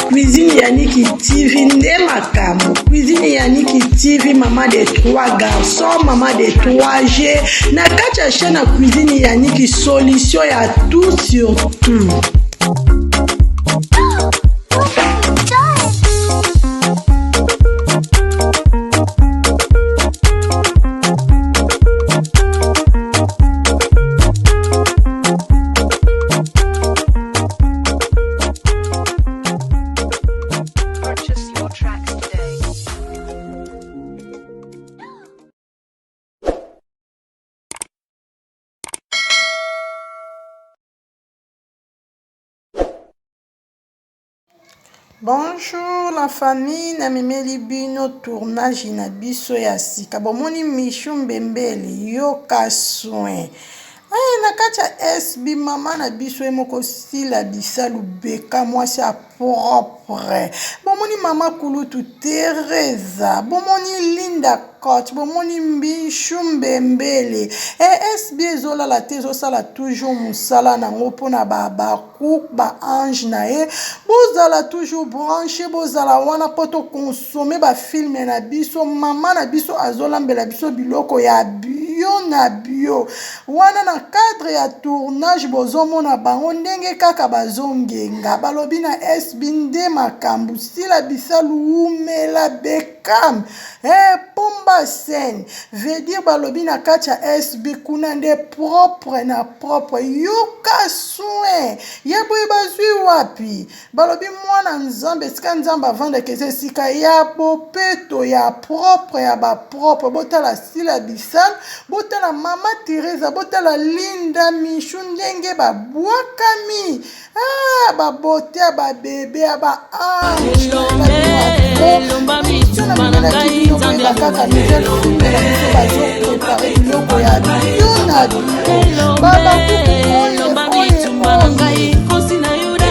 Cuisine Yannick TV nde makambo. Cuisine Yannick TV, maman de 3 garçons, maman de 3G. Na kati ya chaîne Cuisine Yannick, solution ya tout sur tout. Bonjour la famille, na mimeli bino tournage na biso ya sika. Bomoni Michou Mbembeli yoka soin. Na kati ya SB mama na biso emoko sila bisalu beka mwasi ya propre. Bomoni mama Kulutu Teresa, bomoni Linda Coach, bomoni Michou Mbembeli. SB ezola la te ezosala toujours musala nango pona ba cook ba ange na ye. Bozala toujours branché, bozala wana poto consommer ba film na biso. Mama na biso azolambela biso biloko ya bio na bio. Wana na cadre ya tournage bozomona bango ndenge kaka bazongenga. Balobi na SB nde makambu sila bisalu umela bekam. Pomba scène veut dire balobi na kati ya SB kuna nde propre na propre yoka soin. Yabo bazwi wapi? Balobi mwana nzambe sika nzambe avanda keze sika ya bopeto ya propre ya ba propre. Botala sila bisal, botala mama Teresa, botala Linda Michou ndenge ba bwakami. Ba bote ba bebe ba ange. Lomba mitu manangai zambia kaka nijelo kumela miso bazo prepare biloko ya bio na bio. Baba kuku lomba mitu manangai kosi na yuda.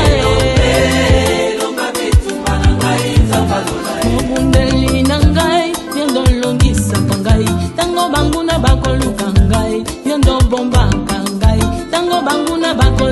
Lomba mitu manangai zapalona. Mubundeli nangai yendo longisa kangai. Tango banguna bakoluka ngai yendo bomba kangai. Tango banguna bakoluka